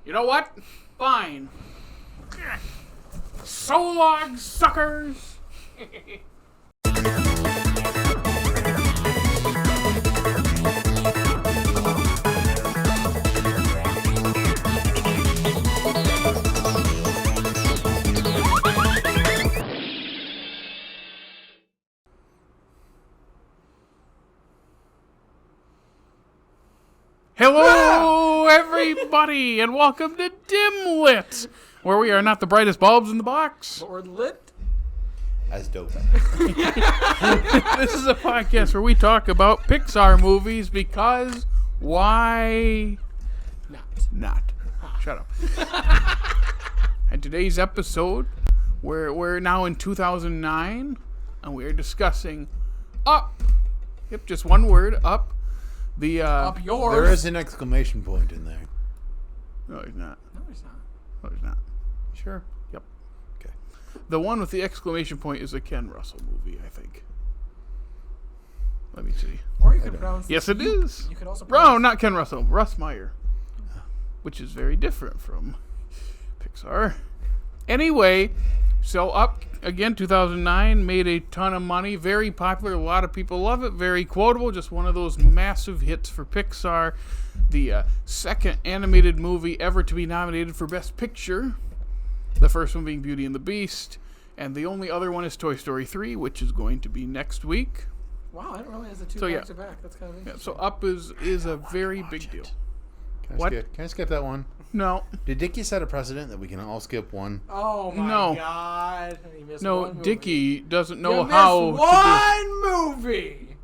You know what? Fine. So long, suckers! Hello, everybody, and welcome to Dimlits, where we are not the brightest bulbs in the box. But we're lit. As dope. This is a podcast where we talk about Pixar movies because why not? Shut up. And today's episode, we're now in 2009, and we are discussing Up. Yep, just one word, Up. The Up yours. There is an exclamation point in there. No, he's not. No, he's not. No, he's not. Sure. Yep. Okay. The one with the exclamation point is a Ken Russell movie, I think. Let me see. Or you could pronounce. Yes, it is. You could also. No, not Ken Russell. Russ Meyer. Which is very different from Pixar. Anyway, so Up, again, 2009, made a ton of money. Very popular. A lot of people love it. Very quotable. Just one of those massive hits for Pixar. The second animated movie ever to be nominated for Best Picture. The first one being Beauty and the Beast. And the only other one is Toy Story 3, which is going to be next week. Wow, I didn't realize the two So, yeah. back to back. That's kind of interesting. So Up is a very big deal. Can What? I skip that one? No. Did Dickey set a precedent that we can all skip one? Oh my No. God! You missed No, one movie. Dickey doesn't know You how missed to one movie.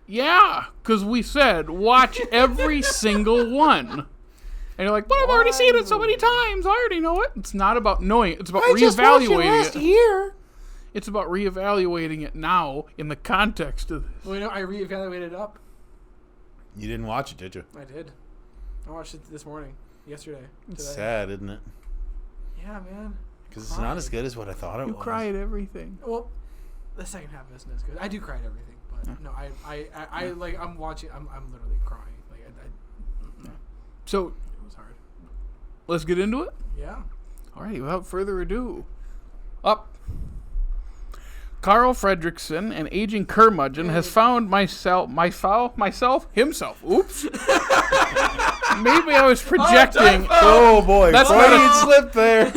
Yeah, because we said watch every single one. And you're like, but I've already seen it so many times. I already know it. It's not about knowing it. It's about reevaluating it. year. It's about reevaluating it now in the context of this. Well, you know, I reevaluated Up. You didn't watch it, did you? I did. I watched it this morning. Yesterday. It's Today. sad, isn't it? Yeah, man. Because it's not as good as what I thought it You was. cry at everything. Well, the second half isn't as good. I do cry at everything, but no, I like. I'm watching. I'm literally crying. Like, So it was hard. let's get into it. Yeah. All right, without further ado, Up. Carl Fredricksen, an aging curmudgeon, has found himself. Oops. Maybe I was projecting. Oh boy, That's Freudian not a- slip there.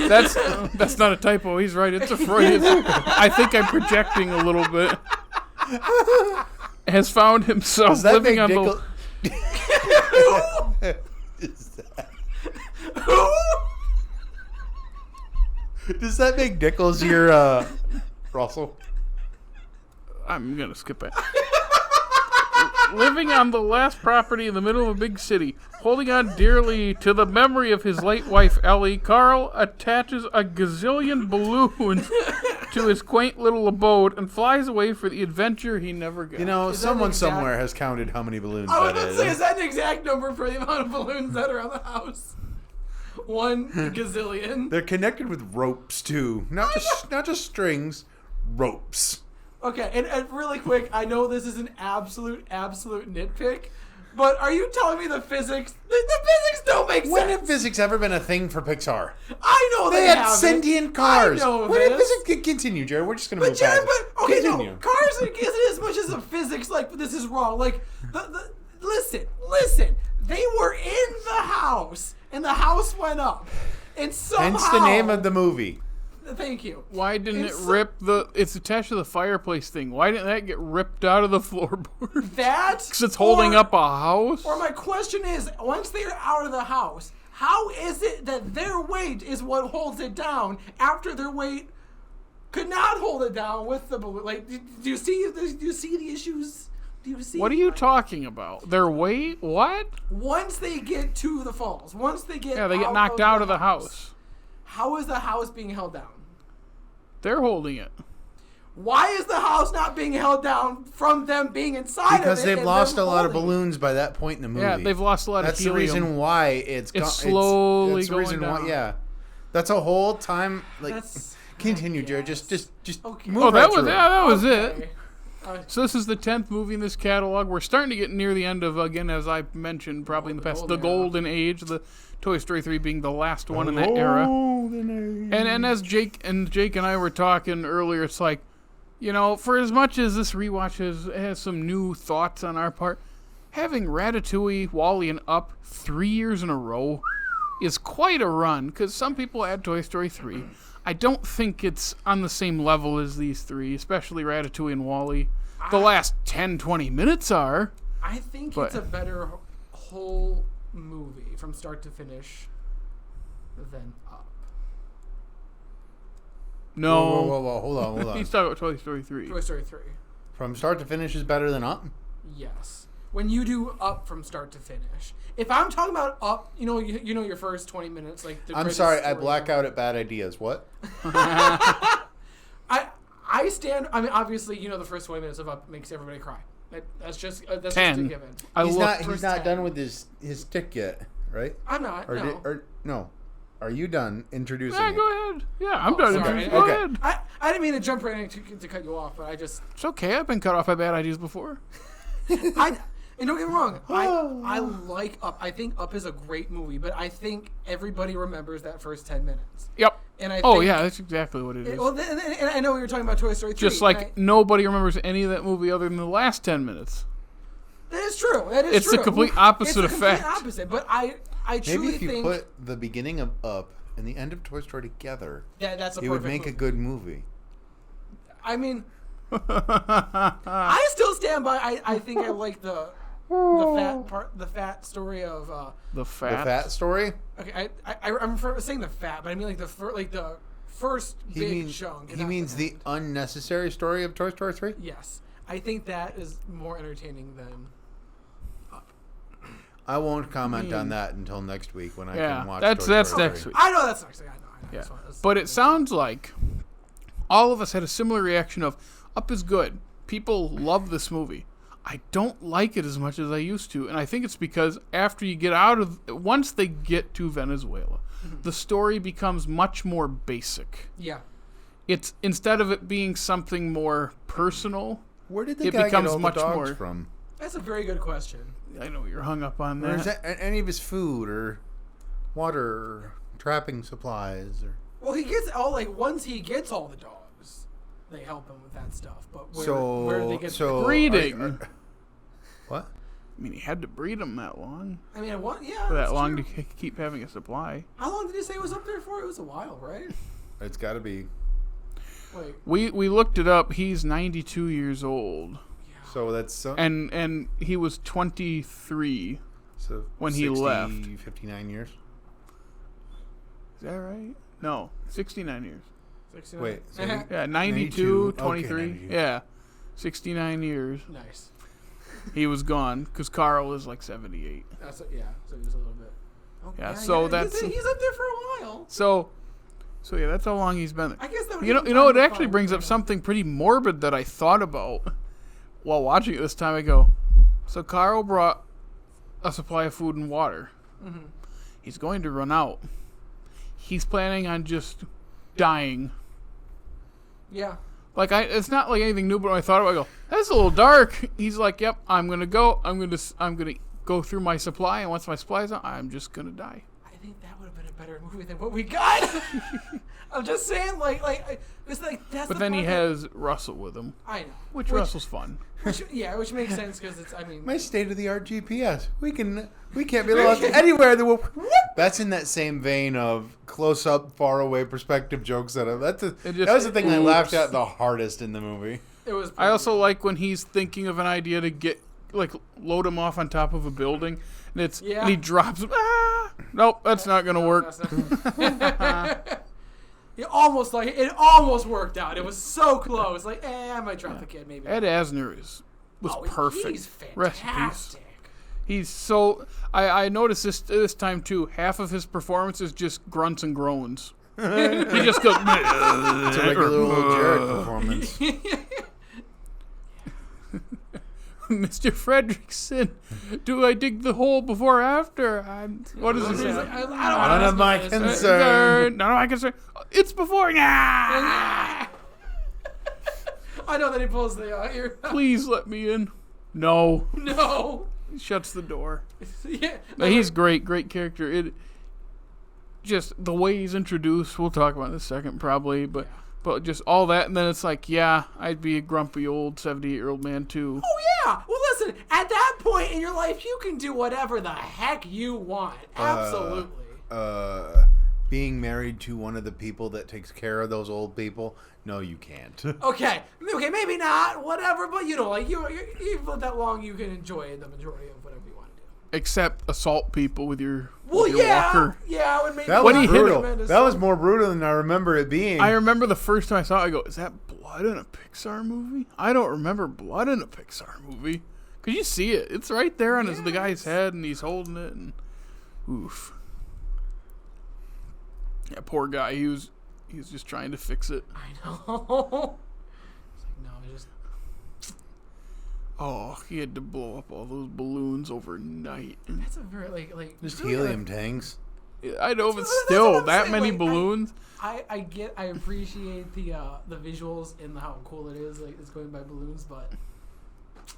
That's not a typo. He's right. It's a Freudian. I think I'm projecting a little bit. Has found himself Does that living make on the. Does that make Nichols your Russell? I'm gonna skip it. Living on the last property in the middle of a big city, holding on dearly to the memory of his late wife Ellie, Carl attaches a gazillion balloons to his quaint little abode and flies away for the adventure he never got. You know, Is that someone an exact- somewhere has counted how many balloons I was that going to say, is is. that an exact number for the amount of balloons that are on the house? 1 gazillion. They're connected with ropes too, not just strings, ropes. Okay, and really quick, I know this is an absolute nitpick, but are you telling me the physics don't make When sense? have physics ever been a thing for Pixar? I know They haven't. had sentient cars. I know When did this. physics continue, Jared? We're just gonna But move Jared, past it. but okay, Continue. no, cars isn't as much as the physics. Like this is wrong. Like listen. They were in the house, and the house went up, and somehow. Hence the name of the movie. Thank you. Why didn't it It's- rip the... It's attached to the fireplace thing. Why didn't that get ripped out of the floorboard? That Because it's holding up a house? Or my question is, once they're out of the house, how is it that their weight is what holds it down after their weight could not hold it down with the balloon? Like, do you see the issues? Do you see? What are you talking about? Their weight? What? Once they get to the falls, once they get Yeah, they get knocked out of the house. How is the house being held down? They're holding it. Why is the house not being held down from them being inside Because of it? they've and lost them a lot of holding it? balloons by that point in the movie. Yeah, they've lost a lot That's of the helium. reason why it's slowly that's the reason going why, down. yeah. That's a whole time. Like, That's- continue, I Jared. guess. Just Okay. move Oh, right that was through it. that was it. Okay. So this is the 10th movie in this catalog. We're starting to get near the end of, again, as I mentioned, probably in the past, the golden age, the Toy Story 3 being the last one in that era. And as Jake and I were talking earlier, it's like, for as much as this rewatch has some new thoughts on our part, having Ratatouille, WALL-E, and Up 3 years in a row is quite a run, because some people add Toy Story 3. I don't think it's on the same level as these three, especially Ratatouille and WALL-E. The last 10, 20 minutes are. I think it's a better whole movie from start to finish than Up. No. Whoa, hold on. He's talking about Toy Story 3. Toy Story 3. From start to finish is better than Up? Yes. When you do Up from start to finish. If I'm talking about Up, your first 20 minutes, like the I'm sorry, I black out at bad ideas. What? I stand. I mean, obviously, the first 20 minutes of Up makes everybody cry. That's just a 10. given. He's not done with his stick yet, right? I'm not. No. Are you done introducing? Yeah, it? go ahead. Yeah, I'm done. Sorry. Go Okay. ahead. I didn't mean to jump right in to cut you off, but I just. It's okay. I've been cut off by bad ideas before. And don't get me wrong, I like Up. I think Up is a great movie, but I think everybody remembers that first 10 minutes. Yep. And I yeah, that's exactly what it is. And I know we were talking about Toy Story 3. Just like nobody remembers any of that movie other than the last 10 minutes. That is true. It's the complete opposite effect. It's the complete opposite, but I truly think... Maybe if you put the beginning of Up and the end of Toy Story together, that's it would make a good movie. I mean, I still stand by, I think I like the fat part, the fat story of the fat. The fat story. Okay, I'm saying the fat, but I mean like the first big chunk. He means the unnecessary story of Toy Story 3. Yes, I think that is more entertaining than Up. I won't comment on that until next week when I can watch. That's Toy Story next 3. week. I know that's next week. I know. Yeah. But it sounds like all of us had a similar reaction of Up is good. People love this movie. I don't like it as much as I used to, and I think it's because after you get once they get to Venezuela, the story becomes much more basic. Yeah. It's instead of it being something more personal, Where did the it guy becomes get all much the dogs more from? That's a very good question. I know you're hung up on Or is that. that any of his food or water or trapping supplies or? Well, he gets once he gets all the dogs, they help him with that stuff. But where do they get breeding? What? I mean, he had to breed them that long. I mean, yeah. For that that's long true. to keep having a supply. How long did he say it was up there for? It was a while, right? It's got to be. Wait. We looked it up. He's 92 years old. So that's and he was 23 when 60, he left. 59 years. Is that right? No, 69 years. 69. Wait. So Yeah, 92, 23. Okay, 92. Yeah, 69 years. Nice. He was gone because Carl is like 78. So he was a little bit. Okay, Yeah, so that's he's up there for a while. So yeah, that's how long he's been there. I guess that would You know, it actually brings up something pretty morbid that I thought about while watching it this time. I go, so Carl brought a supply of food and water. Mm-hmm. He's going to run out. He's planning on just dying. Yeah. Like it's not like anything new, but when I thought about it, I go, that's a little dark. He's like, yep, I'm gonna go. I'm gonna go through my supply, and once my supply's out, I'm just gonna die. I think that would have been a better movie than what we got. I'm just saying, it's like that's. But then he has Russell with him. I know. Which Russell's fun. Which makes sense because it's. I mean, my state-of-the-art GPS. We can't be lost anywhere. That's in that same vein of close-up, far-away perspective jokes. That was the thing I laughed at the hardest in the movie. It was. I also like when he's thinking of an idea to get load him off on top of a building, and and he drops him. Nope, that's not gonna work. It almost worked out. It was so close. I might drop the kid maybe. Ed Asner was perfect. He's Rest in peace. fantastic. He's so. I noticed this time too. Half of his performance is just grunts and groans. He just goes. It's a regular old Jared performance. Mr. Fredrickson, do I dig the hole before or after? What does he say? None of my concern. None of my concern. It's before. I know that he pulls the ear. Please let me in. No. No. He shuts the door. Yeah. But he's great character. just the way he's introduced, we'll talk about it in a second probably, but just all that, and then it's like, yeah, I'd be a grumpy old 78-year-old man too. Oh yeah. Well, listen, at that point in your life, you can do whatever the heck you want. Absolutely. Being married to one of the people that takes care of those old people, no, you can't. Okay, maybe not, whatever, but you know, like you've lived that long, you can enjoy the majority of whatever you want to do. Except assault people with your Well, with your yeah, walker. yeah. When maybe That When was he hit brutal. That was more brutal than I remember it being. I remember the first time I saw it, I go, is that blood in a Pixar movie? I don't remember blood in a Pixar movie. Because you see it. It's right there on the guy's head, and he's holding it, and oof. Yeah, poor guy. He was just trying to fix it. I know. It's like, no, just. Oh, he had to blow up all those balloons overnight. That's a very like. Just really, helium tanks. I know, but That's still, what I'm that saying, many like, balloons. I appreciate the visuals and how cool it is. Like it's going by balloons, but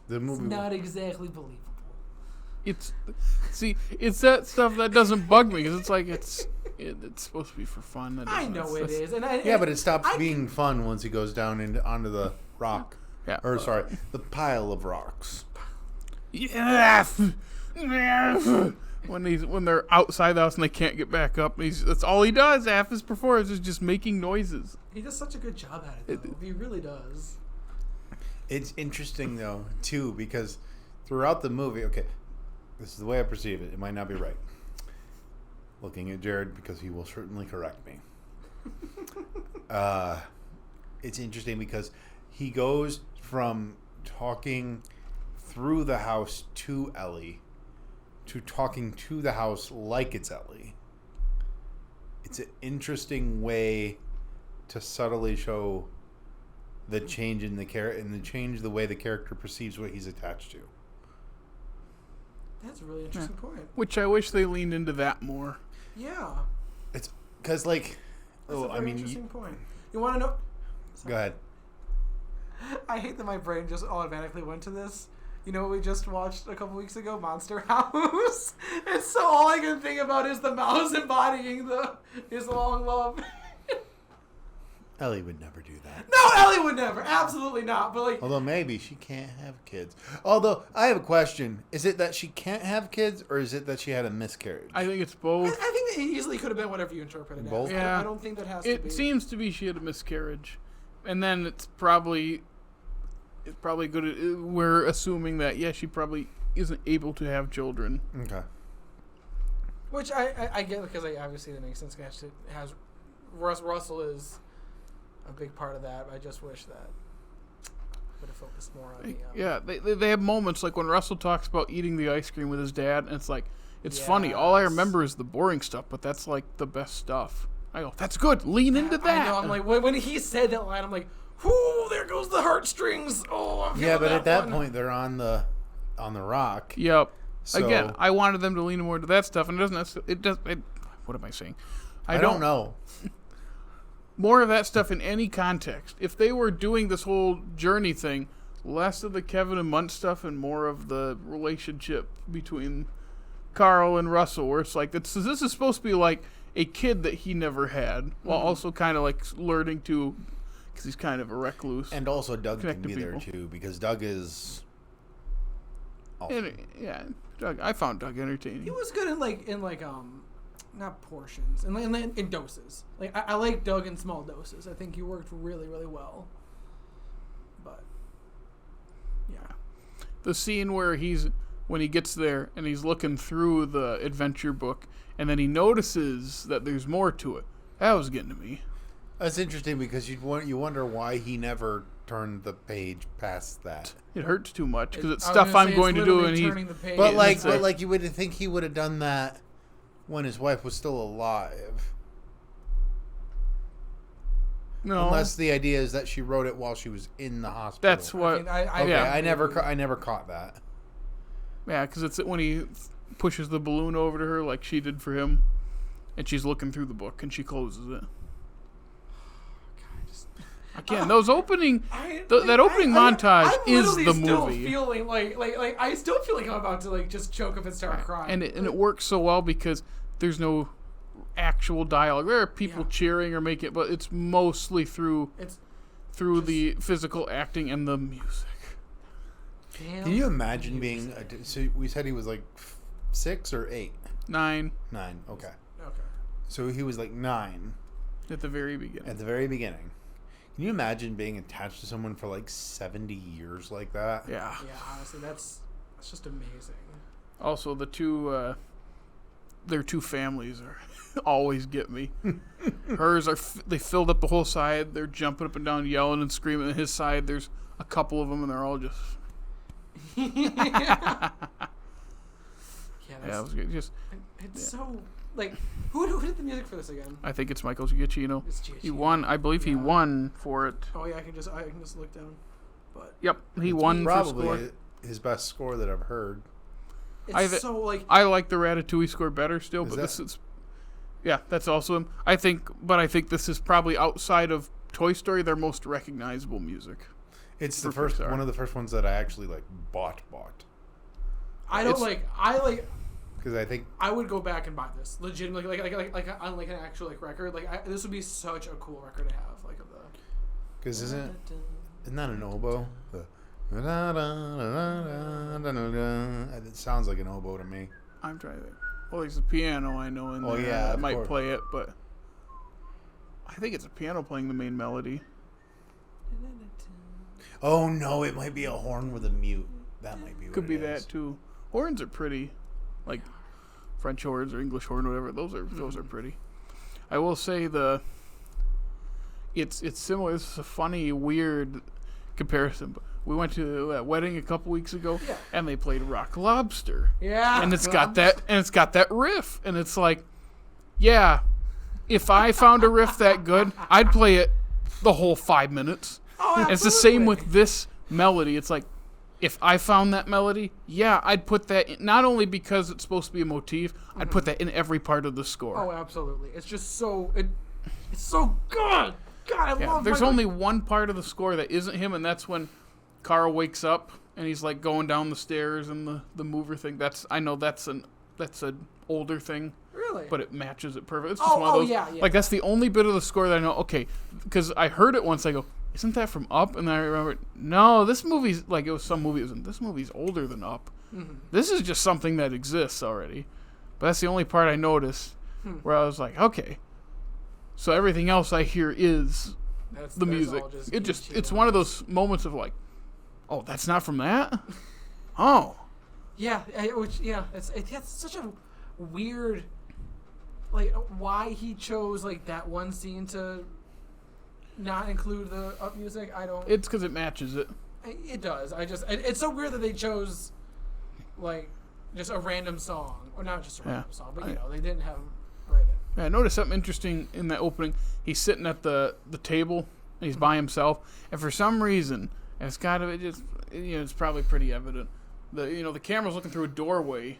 The movie. it's not exactly believable. It's that stuff that doesn't bug me because it's like it's supposed to be for fun. I know it is, Yeah, but it stops being fun once he goes down onto the rock. Yeah. Or sorry, the pile of rocks. Yeah. When they're outside the house and they can't get back up, that's all he does. Half his performance is just making noises. He does such a good job at it, though. He really does. It's interesting though too because throughout the movie, okay, this is the way I perceive it. It might not be right. Looking at Jared because he will certainly correct me. It's interesting because he goes from talking through the house to Ellie to talking to the house like it's Ellie. It's an interesting way to subtly show the change in the the way the character perceives what he's attached to. That's a really interesting point. Which I wish they leaned into that more. Yeah. It's because like, That's a very interesting point. You want to know? Sorry. Go ahead. I hate that my brain just automatically went to this. You know what we just watched a couple weeks ago? Monster House. And so all I can think about is the mouse embodying his long love. Ellie would never do that. No, Ellie would never. Absolutely not. But like, Although maybe she can't have kids. Although I have a question: is it that she can't have kids, or is it that she had a miscarriage? I think it's both. I think that it easily could have been whatever you interpret it Both? as. Yeah. I don't think that has to be. It seems to be she had a miscarriage, and then it's probably good. We're assuming that she probably isn't able to have children. Okay. Which I get because obviously that makes sense. Russell is a big part of that. I just wish that would have focused more on the. Yeah, they have moments like when Russell talks about eating the ice cream with his dad, and it's like it's funny. All I remember is the boring stuff, but that's like the best stuff. I go, that's good. Lean into that. I know. I'm like when he said that line, I'm like, whoo, there goes the heartstrings. Oh, I'm feeling But at that one. point, they're on the rock. Yep. So, Again, I wanted them to lean more to that stuff, and what am I saying? I don't know. More of that stuff in any context. If they were doing this whole journey thing, less of the Kevin and Munt stuff and more of the relationship between Carl and Russell, where it's like this is supposed to be like a kid that he never had, while also kind of like learning to, because he's kind of a recluse. And also Doug can Connect to be there people. too, because Doug is awesome. Doug. I found Doug entertaining. He was good in not portions, in doses. Like I like Doug in small doses. I think he worked really, really well. But yeah, The scene where when he gets there and he's looking through the adventure book, and then he notices that there's more to it. That was getting to me. That's interesting because you wonder why he never turned the page past that. It hurts too much because it's I was stuff gonna I'm say going it's to do, literally and turning the page. But you would think he would have done that when his wife was still alive. no. Unless the idea is that she wrote it while she was in the hospital. That's what. I never caught that. Yeah, because it's when he pushes the balloon over to her like she did for him, and she's looking through the book and she closes it. Again, those opening, that opening montage is the still movie. Feeling like I still feel like I'm about to just choke up and start crying. And it works so well because there's no actual dialogue. There are people cheering or making it, but it's mostly through the physical acting and the music. Can you imagine being? So we said he was like 6 or 8. 9. 9. Okay. So he was like 9 at the very beginning. Can you imagine being attached to someone for like 70 years like that? Yeah. Yeah, honestly, that's just amazing. Also, the two, their two families are always get me. Hers they filled up the whole side. They're jumping up and down, yelling and screaming. And his side, there's a couple of them, and they're all just. Yeah, it was good. It's so like who did the music for this again? I think it's Michael Giacchino. It's Giacchino. He won. I believe he won for it. Oh yeah, I can just look down. But yep, he won for score. Probably his best score that I've heard. It's so like I like the Ratatouille score better still, but this is that's also him. I think this is probably outside of Toy Story their most recognizable music. It's the first one of the first ones that I actually like bought. I like because I think I would go back and buy this legitimately, like on like an actual like record. Like this would be such a cool record to have, like of the. Because isn't that an oboe? It sounds like an oboe to me. I'm trying to think. Well, there's a piano I know in there. Yeah, I might play it, but I think it's a piano playing the main melody. Oh no, it might be a horn with a mute. That might be. Could be that too. Horns are pretty, like French horns or English horn, whatever. Those are pretty. I will say it's similar. This is a funny, weird comparison. But we went to a wedding a couple weeks ago, and they played Rock Lobster. Yeah, and it's got that riff, and it's like, yeah, if I found a riff that good, I'd play it the whole 5 minutes. Oh, it's the same with this melody. It's like, if I found that melody, I'd put that in, not only because it's supposed to be a motif, I'd put that in every part of the score. Oh, absolutely. It's just so it's so good. God, I love. There's only one part of the score that isn't him, and that's when Carl wakes up and he's like going down the stairs and the mover thing. That's an older thing. Really? But it matches it perfect. It's just one of those. Yeah. Like that's the only bit of the score that I know. Okay, because I heard it once. I go, isn't that from Up? And then I remember, no, this movie's like it was some movie. This movie's older than Up. Mm-hmm. This is just something that exists already. But that's the only part I noticed where I was like, okay. So everything else I hear is the music. It's one of those moments of like, oh, that's not from that? Oh. Yeah, it's such a weird, like, why he chose like that one scene to not include the Up music. I don't. It's because it matches it. It does. It's so weird that they chose, like, just a random song, or not just a random song, but they didn't have write it. Yeah, I noticed something interesting in that opening. He's sitting at the table, and he's by himself, and for some reason, and it's got to be just, it's probably pretty evident. The camera's looking through a doorway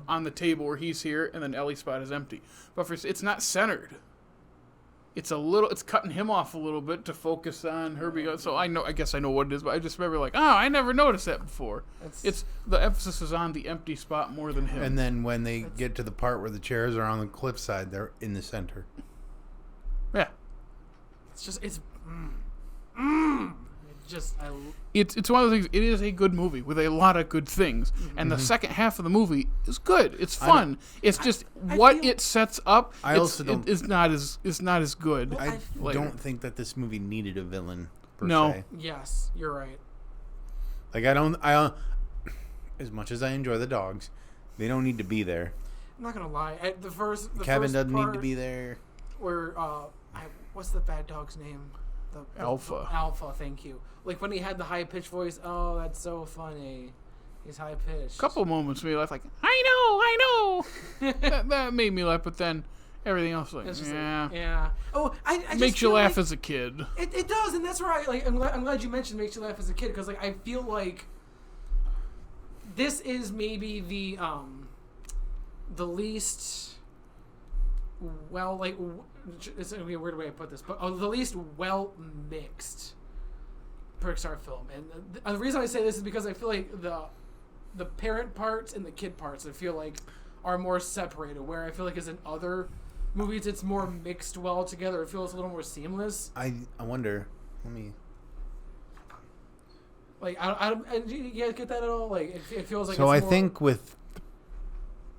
on the table where he's here, and then Ellie's spot is empty. But it's not centered. It's cutting him off a little bit to focus on Herbie. So I guess I know what it is, but I just remember like, I never noticed that before. It's the emphasis is on the empty spot more than him. And then when they get to the part where the chairs are on the cliffside, they're in the center. Yeah. It's one of the things. It is a good movie with a lot of good things, and the second half of the movie is good. It's fun. It's just it sets up. It's not as good. I don't think that this movie needed a villain. Per No. se. Yes, you're right. Like as much as I enjoy the dogs, they don't need to be there. I'm not gonna lie. Kevin doesn't need to be there. Where what's the bad dog's name? Alpha. Alpha, thank you. Like when he had the high pitched voice. Oh, that's so funny. He's high pitched. Couple moments made me laugh. Like I know. that made me laugh. But then everything else, like yeah. Oh, I makes just you laugh like, as a kid. It does, and that's where I'm glad you mentioned makes you laugh as a kid, because like I feel like this is maybe the least it's gonna be a weird way to put this, but the least well mixed Pixar film. And the reason I say this is because I feel like the parent parts and the kid parts I feel like are more separated. Where I feel like as in other movies, it's more mixed well together. It feels a little more seamless. I wonder. Let me. Like, I do you guys get that at all? Like, it feels like. So it's I more... think with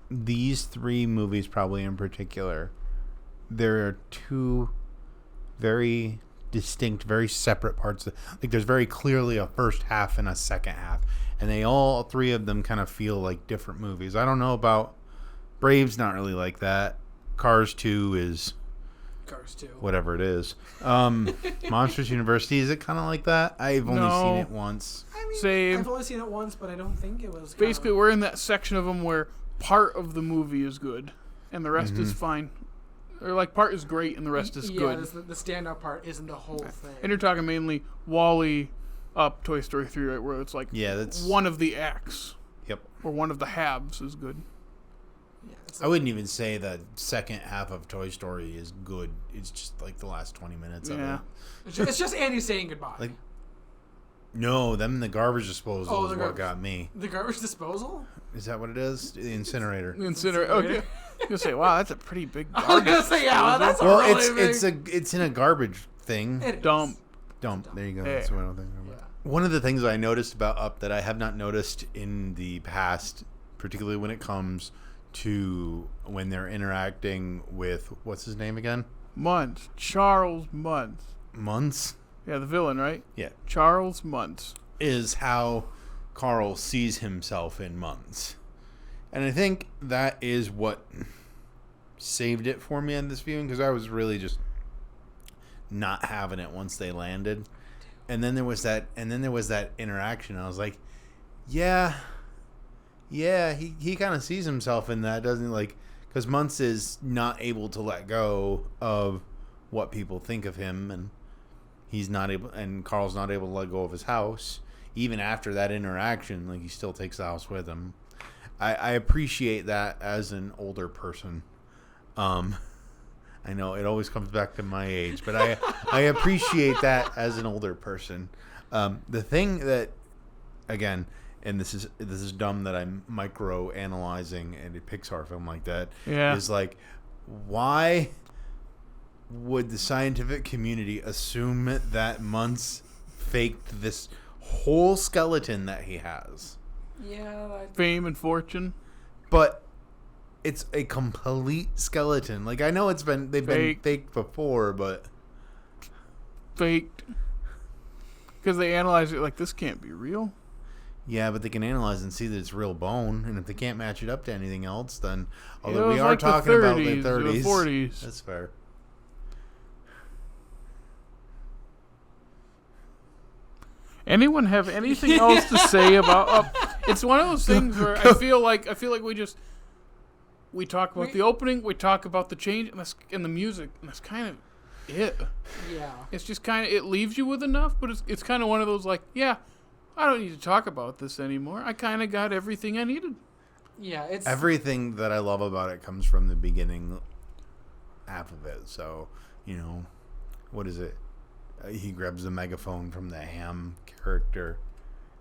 these 3 movies, probably in particular, there are 2 very distinct, very separate parts. Like, there's very clearly a first half and a second half, and all 3 of them kind of feel like different movies. I don't know about Brave's, not really like that. Cars 2 is. Cars 2. Whatever it is. Monsters University, is it kind of like that? I've only seen it once. I mean, Same. I've only seen it once, but I don't think it was. Basically, we're in that section of them where part of the movie is good and the rest is fine. Or like part is great and the rest is good. Yeah, the standout part isn't the whole thing. And you're talking mainly WALL-E up Toy Story 3, right? Where it's like that's one of the acts. Yep. Or one of the halves is good. Yeah, I wouldn't even say the second half of Toy Story is good. It's just like the last 20 minutes of it. It's just Andy saying goodbye. Like, no, them the garbage disposal is the what got me. The garbage disposal? Is that what it is? The incinerator. The incinerator. Okay. You're gonna say, wow, that's a pretty big I was garbage. gonna say, yeah, that's a Well, really big... it's in a garbage thing. It is. Dump. There you go. Yeah. That's what I'm thinking about. One of the things I noticed about Up that I have not noticed in the past, particularly when it comes to when they're interacting with, what's his name again? Muntz. Charles Muntz. Muntz? Yeah, the villain, right? Yeah. Charles Muntz. Is how Carl sees himself in Muntz. And I think that is what saved it for me on this viewing, because I was really just not having it once they landed. And then there was that interaction. I was like, yeah, he kind of sees himself in that, doesn't he? Like, because Muntz is not able to let go of what people think of him, and he's not able, and Carl's not able to let go of his house. Even after that interaction, like, he still takes the house with him. I appreciate that as an older person. I know it always comes back to my age, but I appreciate that as an older person. The thing that, again, and this is dumb that I'm micro-analyzing a Pixar film like that, is like, why would the scientific community assume that Muntz faked this whole skeleton that he has? Yeah. Fame and fortune. But it's a complete skeleton. Like, I know they've been faked before, but faked because they analyze it like, this can't be real. Yeah, but they can analyze and see that it's real bone, and if they can't match it up to anything else, then although we are like talking about the 30s, the 40s. That's fair. Anyone have anything else to say about it's one of those things where I feel like we talk about the opening, we talk about the change and the music, and that's kind of it. Yeah. It's just kind of, it leaves you with enough, but it's kind of one of those like, yeah, I don't need to talk about this anymore. I kind of got everything I needed. Yeah, it's everything that I love about it comes from the beginning half of it. So, what is it? He grabs the megaphone from the Ham character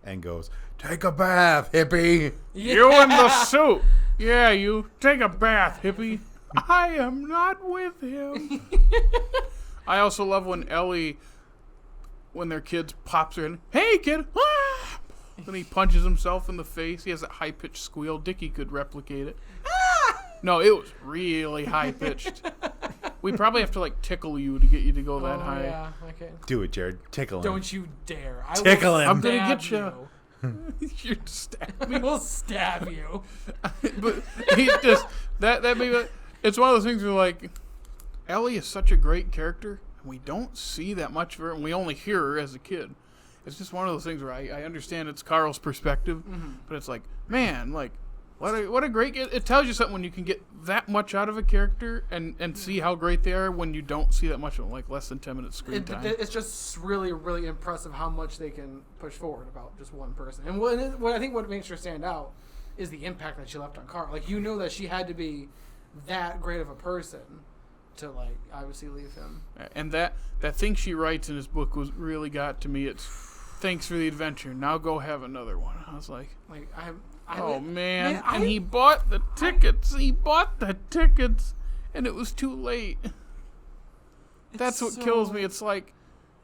and goes, "Take a bath, hippie." Yeah. You in the suit. Yeah, you take a bath, hippie. I am not with him. I also love when Ellie, when their kids pops her in, "Hey, kid." Ah! Then he punches himself in the face. He has that high-pitched squeal. Dickey could replicate it. No, it was really high-pitched. We probably have to, like, tickle you to get you to go that high. Yeah, okay. Do it, Jared. Tickle him. Don't you dare. Tickle him. I'm going to get you. You're stab me. We will stab you. But he just, that maybe, it's one of those things where, like, Ellie is such a great character, and we don't see that much of her, and we only hear her as a kid. It's just one of those things where I understand it's Carl's perspective, but it's like, man, like, what a great... It tells you something when you can get that much out of a character and see how great they are when you don't see that much of them, like less than 10 minutes screen time. It's just really, really impressive how much they can push forward about just one person. And what I think what makes her stand out is the impact that she left on Carl. Like, that she had to be that great of a person to, like, obviously leave him. And that thing she writes in his book really got to me. It's, "Thanks for the adventure. Now go have another one." I was like, Man, and he bought the tickets. He bought the tickets, and it was too late. That's what kills me. It's like...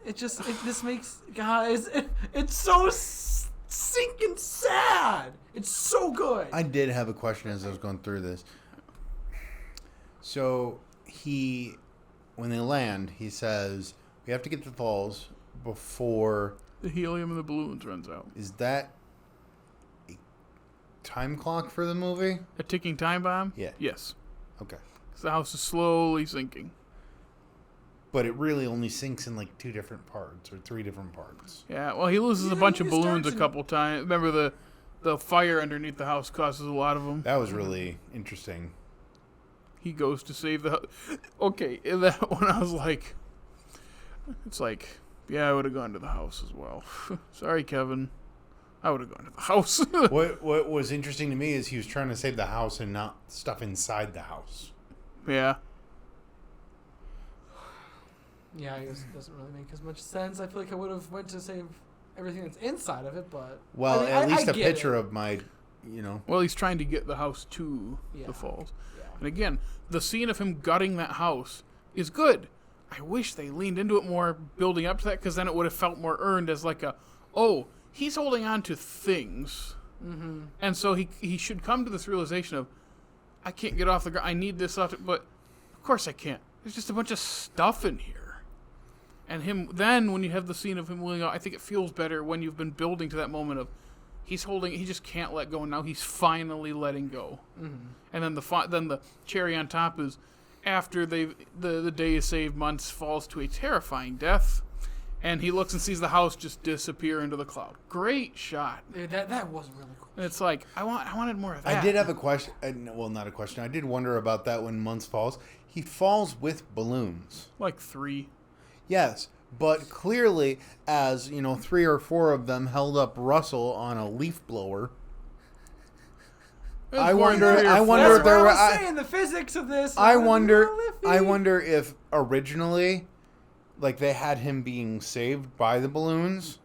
This makes... Guys, it's so sinking sad. It's so good. I did have a question as I was going through this. So, when they land, he says, we have to get to the falls before... The helium in the balloons runs out. Is that a time clock for the movie? A ticking time bomb? Yeah. Yes. Okay. Because the house is slowly sinking. But it really only sinks in like 2 different parts or 3 different parts. Yeah, well, he loses a bunch of balloons a couple times. Remember the fire underneath the house causes a lot of them? That was really interesting. He goes to save the house. Okay, in that one I was like... It's like... Yeah, I would have gone to the house as well. Sorry, Kevin. I would have gone to the house. What was interesting to me is he was trying to save the house and not stuff inside the house. Yeah. Yeah, it doesn't really make as much sense. I feel like I would have went to save everything that's inside of it, but... Well, I mean, at least I a get picture it. of my, Well, he's trying to get the house to the falls. Yeah. And again, the scene of him gutting that house is good. I wish they leaned into it more, building up to that, because then it would have felt more earned as like he's holding on to things. Mm-hmm. And so he should come to this realization of, I can't get off the ground. I need this stuff, but of course I can't. There's just a bunch of stuff in here. And then when you have the scene of him willing out, I think it feels better when you've been building to that moment of, he just can't let go, and now he's finally letting go. Mm-hmm. And then the cherry on top is, after the day is saved, Muntz falls to a terrifying death, and he looks and sees the house just disappear into the cloud. Great shot. Dude, that was really cool. And it's like, I wanted more of that. I did have a question. Well, not a question. I did wonder about that when Muntz falls. He falls with balloons. Like 3. Yes, but clearly, as 3 or 4 of them held up Russell on a leaf blower. I wonder if there were. I was saying the physics of this. I wonder if originally, like, they had him being saved by the balloons,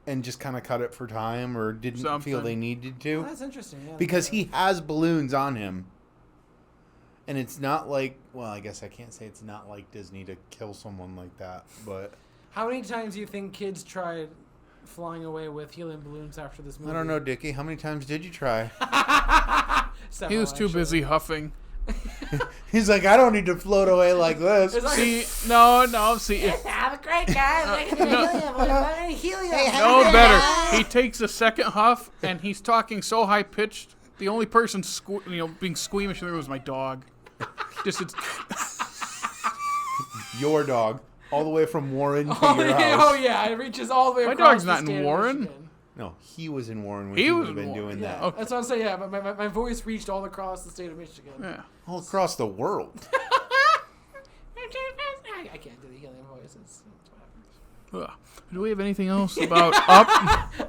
and just kind of cut it for time, or didn't feel they needed to. Oh, that's interesting. Yeah, because he has balloons on him, and it's not like. Well, I guess I can't say it's not like Disney to kill someone like that, but. How many times do you think kids tried flying away with helium balloons after this movie? I don't know, Dickey. How many times did you try? He was too busy huffing. He's like, I don't need to float away like this. See. Have a great guy. Helium. No, better. He takes a second huff, and he's talking so high pitched. The only person being squeamish in the room was my dog. Your dog. All the way from Warren to your house. Oh, yeah. It reaches all the way across. My dog's the not state in of Warren. Michigan. No, he was in Warren when he would have been doing that. Okay. That's what I'm saying, yeah. But my voice reached all across the state of Michigan. Yeah. All across the world. I can't do the helium voice. It's Ugh. Do we have anything else about Up?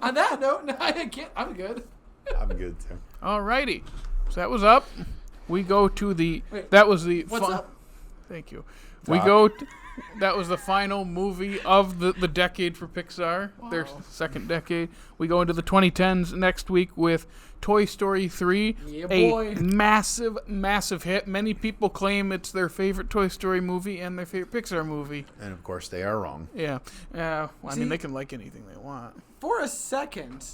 On that note, no, I can't. I'm good. I'm good, too. Alrighty. So that was Up. We go to the... Wait, that was the... what's up? Thank you. Doc. We go... That was the final movie of the decade for Pixar, their second decade. We go into the 2010s next week with Toy Story 3, boy. A massive, massive hit. Many people claim it's their favorite Toy Story movie and their favorite Pixar movie. And, of course, they are wrong. Yeah. Well, I mean, they can like anything they want. For a second,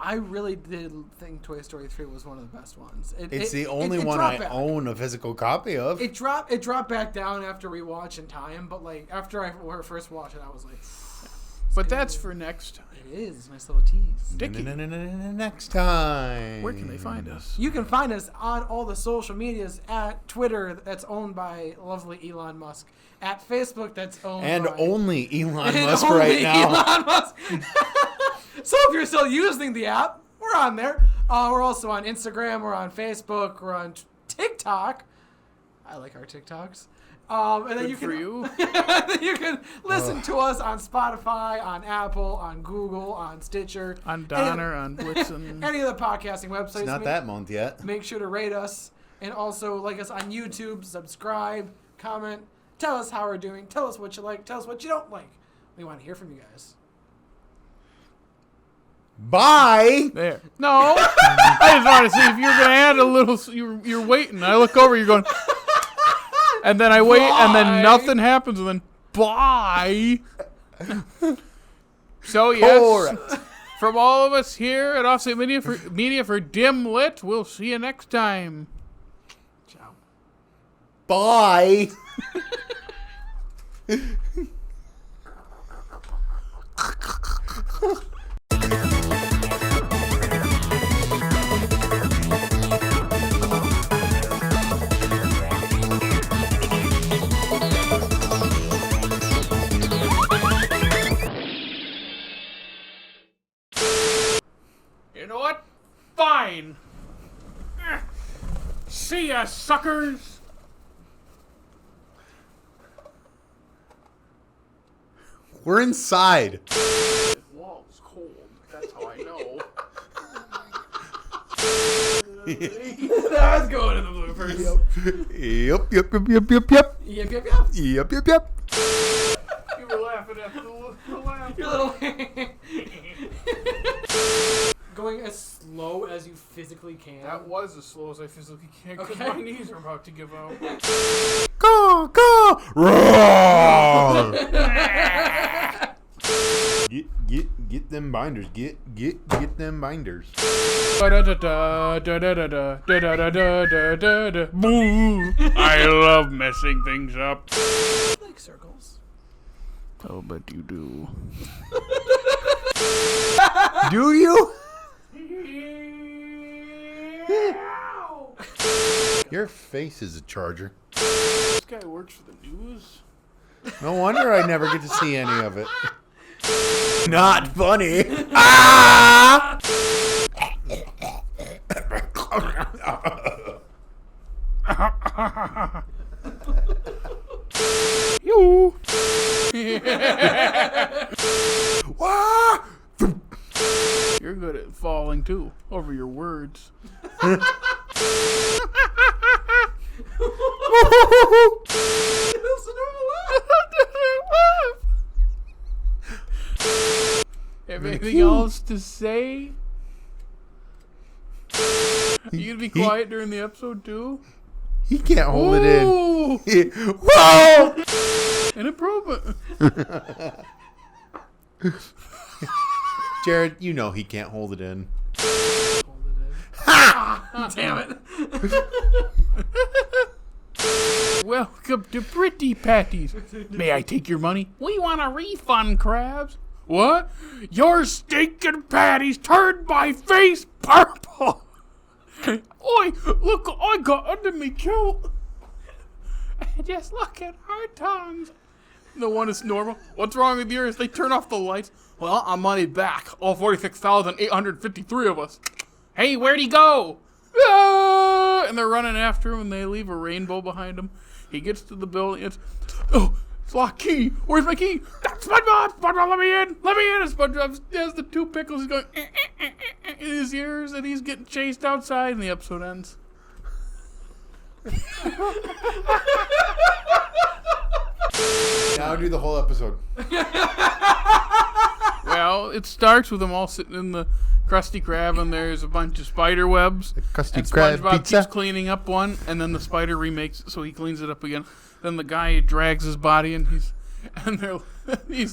I really did think Toy Story 3 was one of the best ones. It's the only one I own a physical copy of. It dropped back down after rewatch in time, but like after I first watched it, I was like, but that's for next time. It is. Nice little tease. Dickey. Next time. Where can they find us? You can find us on all the social medias, at Twitter, that's owned by lovely Elon Musk, at Facebook, that's owned by... only Elon Musk right now. Elon Musk. So if you're still using the app, we're on there. We're also on Instagram. We're on Facebook. We're on TikTok. I like our TikToks. And then Good for you. you can listen to us on Spotify, on Apple, on Google, on Stitcher, On Donner, on Blitzen. any of the podcasting websites. It's not that month yet. Make sure to rate us, and also like us on YouTube. Subscribe, comment, tell us how we're doing. Tell us what you like. Tell us what you don't like. We want to hear from you guys. Bye. There. No. I just want to see if you're going to add a little... You're waiting. I look over, you're going... And then I wait, and then nothing happens, and then bye. So, yes, from all of us here at Offset Media for Dimlit, we'll see you next time. Ciao. Bye. You know what? Fine. See ya, suckers. We're inside. This wall's cold. That's how I know. That's going in the bloopers. Yep. Yep. You were laughing at the laugh. Your little going as slow as you physically can. That was as slow as I physically can because Okay. my knees are about to give out. Go! Roar! Get them binders. Get them binders. Boo! I love messing things up. I like circles. Oh, but you do. Do you? Your face is a charger. This guy works for the news. No wonder I never get to see any of it. Not funny. Ah! You. Wah! You're good at falling too over your words. Have anything else to say? You gonna be quiet during the episode too? He can't hold it Ooh, in. Whoa! an improvement. Jared, you know he can't hold it in. Hold it in. Ha! Damn it. Welcome to Pretty Patties. May I take your money? We want a refund, Krabs. What? Your stinking patties turned my face purple. Oi, look, I got under me kill. Just look at our tongues. The one is normal. What's wrong with yours? They turn off the lights. Well, I'm money back. All 46,853 of us. Hey, where'd he go? Ah! And they're running after him, and they leave a rainbow behind him. He gets to the building. It's locked key. Where's my key? That's SpongeBob. SpongeBob, let me in. Let me in. And SpongeBob has the two pickles. He's going in his ears, and he's getting chased outside, and the episode ends. Now do the whole episode. Well, it starts with them all sitting in the Krusty Krab, and there's a bunch of spider webs. The Krusty And Krab SpongeBob pizza. keeps cleaning up one, and then the spider remakes it, so he cleans it up again. Then the guy drags his body, and he's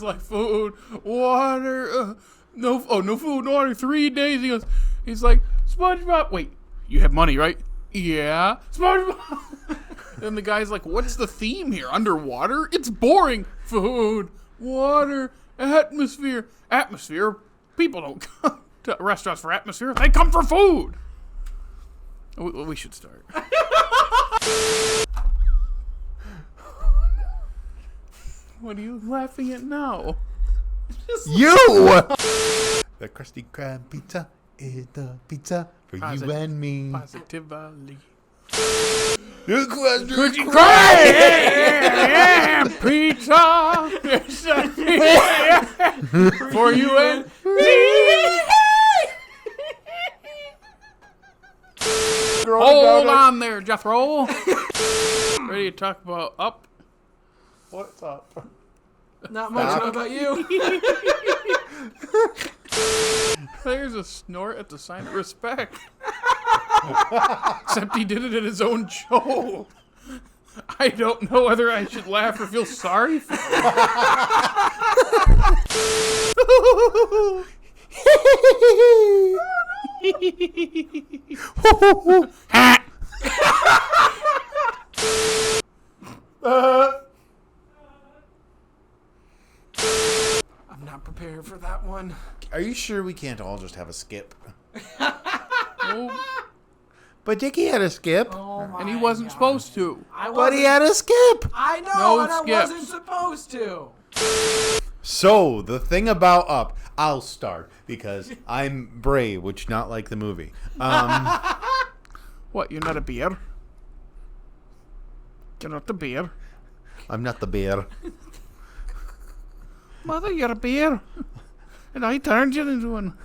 like, food, water, no food, no water, 3 days. He's like, SpongeBob, wait, you have money, right? Yeah, SpongeBob. Then the guy's like, what's the theme here? Underwater? It's boring. Food, water, atmosphere. Atmosphere? People don't come to restaurants for atmosphere. They come for food. We should start. What are you laughing at now? You! The Krusty Krab pizza is the pizza for you and me. Positively. The Krusty Yeah, pizza. It's a pizza for you and me. Hold on there, Jethro. Ready to talk about Up? What's up? Not much. What about you? There's a snort at the sign of respect. Except he did it at his own show. I don't know whether I should laugh or feel sorry for I'm not prepared for that one. Are you sure we can't all just have a skip? Oh, But Dickey had a skip. Oh my and he wasn't God. supposed to. But he had a skip. I know, No and skips. I wasn't supposed to. So, the thing about Up, I'll start because I'm brave, which not like the movie. What, you're not a bear? You're not the bear. I'm not the bear. Mother, you're a bear. And I turned you into one.